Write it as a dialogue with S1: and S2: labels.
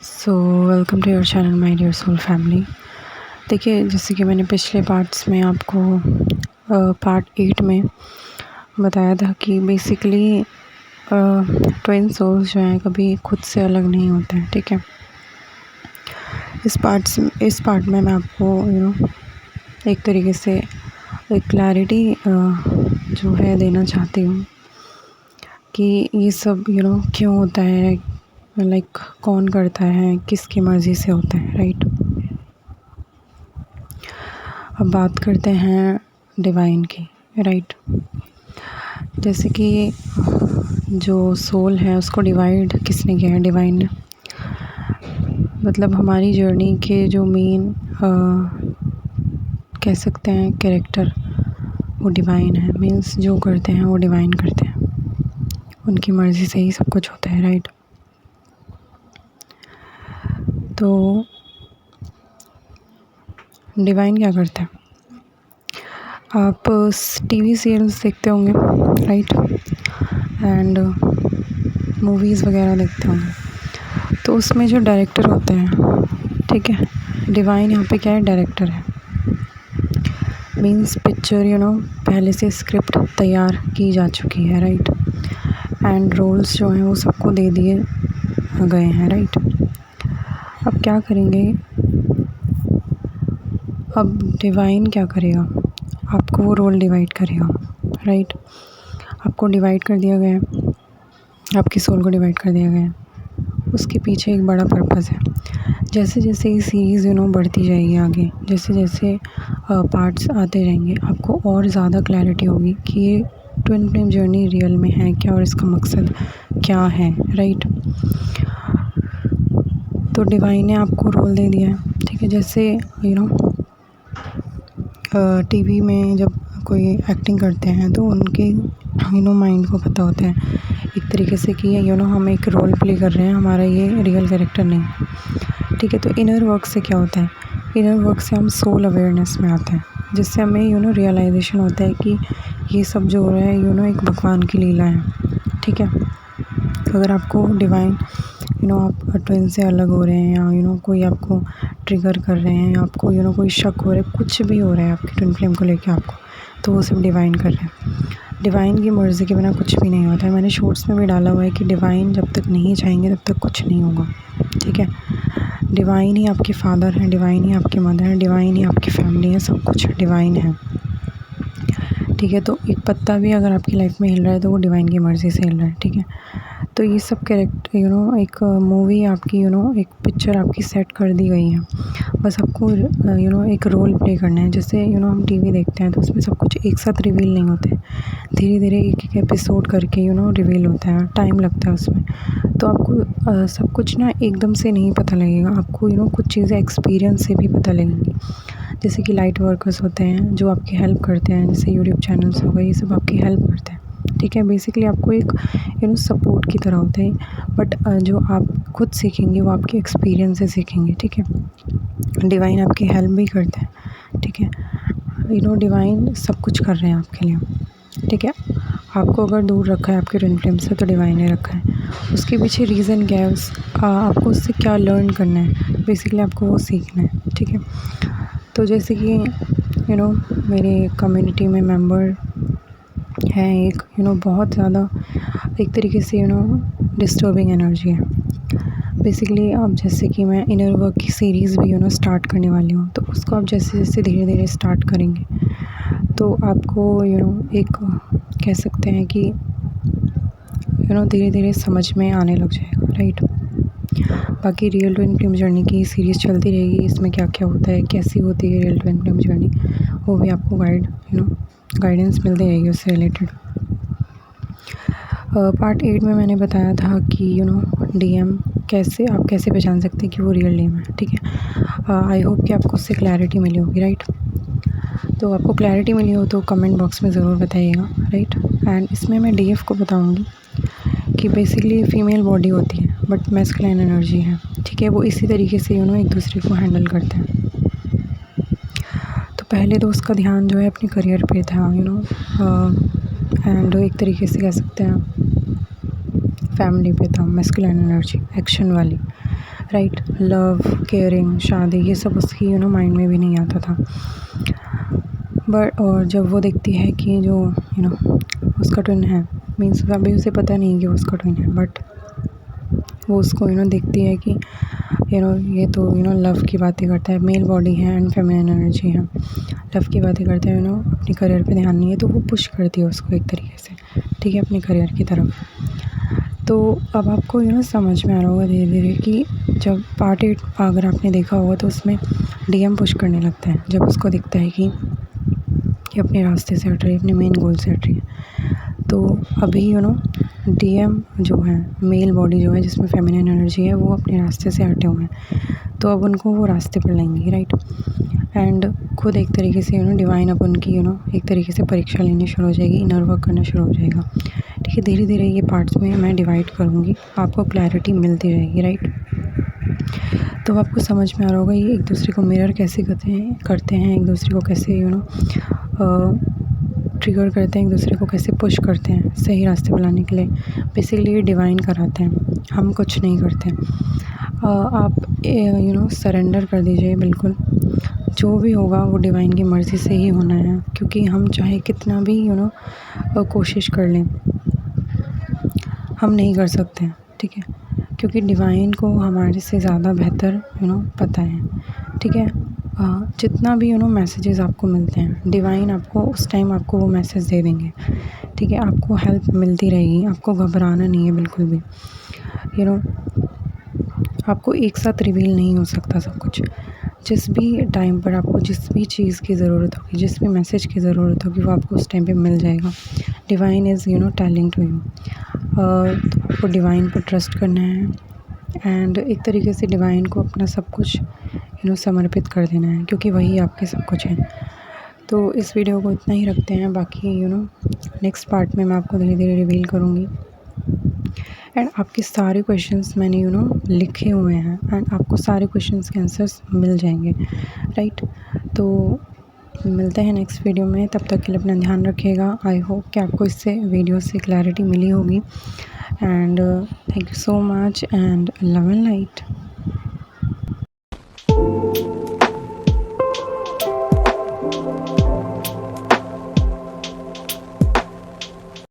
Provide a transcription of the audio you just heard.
S1: So welcome to your channel my dear soul family. देखिए, जैसे कि मैंने पिछले पार्ट्स में आपको पार्ट 8 में बताया था कि बेसिकली ट्विन सोल्स जो हैं कभी खुद से अलग नहीं होते हैं। ठीक है, इस पार्ट में मैं आपको एक तरीके से एक क्लैरिटी जो है देना चाहती हूँ कि ये सब क्यों होता है, लाइक कौन करता है, किसकी मर्ज़ी से होता है, राइट। अब बात करते हैं डिवाइन की, राइट। जैसे कि जो सोल है उसको डिवाइड किसने किया है? डिवाइन ने। मतलब हमारी जर्नी के जो मेन कह सकते हैं कैरेक्टर, वो डिवाइन है। मीन्स जो करते हैं वो डिवाइन करते हैं, उनकी मर्ज़ी से ही सब कुछ होता है, राइट। तो डिवाइन क्या करता है? आप टीवी सीरियल्स देखते होंगे, राइट, एंड मूवीज़ वगैरह देखते होंगे, तो उसमें जो डायरेक्टर होते हैं, ठीक है, डिवाइन यहाँ पे क्या है? डायरेक्टर है। मीन्स पिक्चर पहले से स्क्रिप्ट तैयार की जा चुकी है, राइट, एंड रोल्स जो हैं वो सबको दे दिए गए हैं, राइट। अब क्या करेंगे? अब डिवाइन क्या करेगा? आपको वो रोल डिवाइड करेगा, राइट। आपको डिवाइड कर दिया गया है, आपकी सोल को डिवाइड कर दिया गया है। उसके पीछे एक बड़ा पर्पज़ है। जैसे जैसे ये सीरीज़ बढ़ती जाएगी आगे, जैसे जैसे पार्ट्स आते रहेंगे, आपको और ज़्यादा क्लैरिटी होगी कि ये ट्विन फ्लेम जर्नी रियल में है क्या और इसका मकसद क्या है, राइट। तो डिवाइन ने आपको रोल दे दिया है, ठीक है। जैसे टीवी में जब कोई एक्टिंग करते हैं तो उनके माइंड को पता होता है एक तरीके से कि हम एक रोल प्ले कर रहे हैं, हमारा ये रियल कैरेक्टर नहीं, ठीक है। तो इनर वर्क से क्या होता है? इनर वर्क से हम सोल अवेयरनेस में आते हैं, जिससे हमें रियलाइजेशन होता है कि ये सब जो हो रहा है एक भगवान की लीला है, ठीक है। अगर आपको डिवाइन आप ट्विन से अलग हो रहे हैं, या कोई आपको ट्रिगर कर रहे हैं, आपको कोई शक हो रहा है, कुछ भी हो रहा है आपकी ट्विन फ्लेम को लेके आपको, तो वो सब डिवाइन कर रहे हैं। डिवाइन की मर्ज़ी के बिना कुछ भी नहीं होता है। मैंने शॉर्ट्स में भी डाला हुआ है कि डिवाइन जब तक नहीं चाहेंगे तब तक कुछ नहीं होगा, ठीक है। डिवाइन ही आपके फादर हैं, डिवाइन ही आपकी मदर है, डिवाइन ही आपकी फैमिली है, सब कुछ डिवाइन है, ठीक है। तो एक पत्ता भी अगर आपकी लाइफ में हिल रहा है तो वो डिवाइन की मर्ज़ी से हिल रहा है, ठीक है। तो ये सब कैरेक्टर एक मूवी आपकी एक पिक्चर आपकी सेट कर दी गई है। बस आपको एक रोल प्ले करना है। जैसे हम टीवी देखते हैं तो उसमें सब कुछ एक साथ रिवील नहीं होते, धीरे धीरे एक एक एपिसोड करके रिवील होता है, टाइम लगता है उसमें। तो आपको सब कुछ ना एकदम से नहीं पता लगेगा, आपको कुछ चीज़ें एक्सपीरियंस से भी पता लगेंगी। जैसे कि लाइट वर्कर्स होते हैं जो आपकी हेल्प करते हैं, जैसे यूट्यूब चैनल्स हो गए, ये सब आपकी हेल्प करते हैं, ठीक है। बेसिकली आपको एक सपोर्ट की तरह होता है, बट जो आप खुद सीखेंगे वो आपके एक्सपीरियंस से सीखेंगे, ठीक है। डिवाइन आपकी हेल्प भी करते हैं, ठीक है। डिवाइन सब कुछ कर रहे हैं आपके लिए, ठीक है। आपको अगर दूर रखा है आपके ट्विन फ्लेम से तो डिवाइन ने रखा है। उसके पीछे रीज़न क्या है? आपको उससे क्या लर्न करना है, बेसिकली आपको वो सीखना है, ठीक है। तो जैसे कि मेरे कम्युनिटी में मेंबर हैं एक बहुत ज़्यादा एक तरीके से डिस्टर्बिंग एनर्जी है। बेसिकली अब जैसे कि मैं इनर वर्क की सीरीज़ भी स्टार्ट करने वाली हूँ, तो उसको आप जैसे जैसे धीरे धीरे स्टार्ट करेंगे तो आपको एक कह सकते हैं कि धीरे धीरे समझ में आने लग जाएगा, राइट। बाकी रियल ट्विन फ्लेम जर्नी की सीरीज़ चलती रहेगी, इसमें क्या क्या होता है, कैसी होती है रियल ट्विन फ्लेम जर्नी, वो भी आपको गाइडेंस मिलती रहेगी उससे रिलेटेड। पार्ट 8 में मैंने बताया था कि डीएम कैसे पहचान सकते हैं कि वो रियल डीएम है, ठीक है। आई होप कि आपको उससे क्लैरिटी मिली होगी, राइट। तो आपको क्लैरिटी मिली हो तो कमेंट बॉक्स में ज़रूर बताइएगा, राइट। एंड इसमें मैं डीएफ को बताऊंगी कि बेसिकली फीमेल बॉडी होती है बट मैस्कुलाइन एनर्जी है, ठीक है। वो इसी तरीके से एक दूसरे को हैंडल करते हैं। तो पहले तो उसका ध्यान जो है अपने करियर पे था, एंड एक तरीके से कह सकते हैं फैमिली पे था, मैस्कुलाइन एनर्जी एक्शन वाली, राइट। लव, केयरिंग, शादी, ये सब उसकी माइंड में भी नहीं आता था। बट और जब वो देखती है कि जो उसका ट्विन है, मीन्स अभी उसे पता नहीं है कि वो उसका ट्विन है, बट वो उसको देखती है कि ये तो लव की बातें करता है, मेल बॉडी है एंड फेमिनिन एनर्जी है, लव की बातें करता है, अपनी करियर पे ध्यान नहीं है, तो वो पुश करती है उसको एक तरीके से, ठीक है, अपनी करियर की तरफ। तो अब आपको समझ में आ रहा होगा धीरे धीरे कि जब पार्ट 8 अगर आपने देखा होगा तो उसमें डीएम पुश करने लगता है, जब उसको दिखता है कि अपने रास्ते से हट रही है, अपने मेन गोल से हट रही है। तो अभी डीएम जो है, मेल बॉडी जो है जिसमें फेमिनिन एनर्जी है, वो अपने रास्ते से हटे हुए हैं, तो अब उनको वो रास्ते पर लाएंगी, राइट। एंड खुद एक तरीके से डिवाइन अब उनकी एक तरीके से परीक्षा लेनी शुरू हो जाएगी, इनर वर्क करना शुरू हो जाएगा, ठीक है। धीरे धीरे ये पार्ट्स में मैं डिवाइड करूँगी, आपको क्लैरिटी मिलती रहेगी, राइट। तो आपको समझ में आ रहा होगा ये एक दूसरे को मिरर कैसे करते हैं, एक दूसरे को कैसे ट्रिगर करते हैं, एक दूसरे को कैसे पुश करते हैं सही रास्ते पर लाने के लिए। बेसिकली ये डिवाइन कराते हैं, हम कुछ नहीं करते। आप सरेंडर कर दीजिए, बिल्कुल जो भी होगा वो डिवाइन की मर्ज़ी से ही होना है, क्योंकि हम चाहे कितना भी कोशिश कर लें, हम नहीं कर सकते हैं, ठीक है, क्योंकि डिवाइन को हमारे से ज़्यादा बेहतर पता है, ठीक है। जितना भी मैसेजेस आपको मिलते हैं, डिवाइन आपको उस टाइम आपको वो मैसेज दे देंगे, ठीक है। आपको हेल्प मिलती रहेगी, आपको घबराना नहीं है बिल्कुल भी। आपको एक साथ रिवील नहीं हो सकता सब कुछ। जिस भी टाइम पर आपको जिस भी चीज़ की ज़रूरत होगी, जिस भी मैसेज की ज़रूरत होगी, वो आपको उस टाइम पे मिल जाएगा। Divine is telling to you. तो आपको डिवाइन पर ट्रस्ट करना है एंड एक तरीके से डिवाइन को अपना सब कुछ समर्पित कर देना है, क्योंकि वही आपके सब कुछ है। तो इस वीडियो को इतना ही रखते हैं, बाकी नेक्स्ट पार्ट में मैं आपको धीरे धीरे रिवील करूँगी। एंड आपके सारे क्वेश्चंस मैंने लिखे हुए हैं, एंड आपको सारे क्वेश्चंस के आंसर्स मिल जाएंगे, राइट। तो मिलते हैं नेक्स्ट वीडियो में, तब तक के लिए अपना ध्यान रखिएगा। आई होप कि आपको इससे वीडियो से क्लैरिटी मिली होगी, and thank you so much and love and light.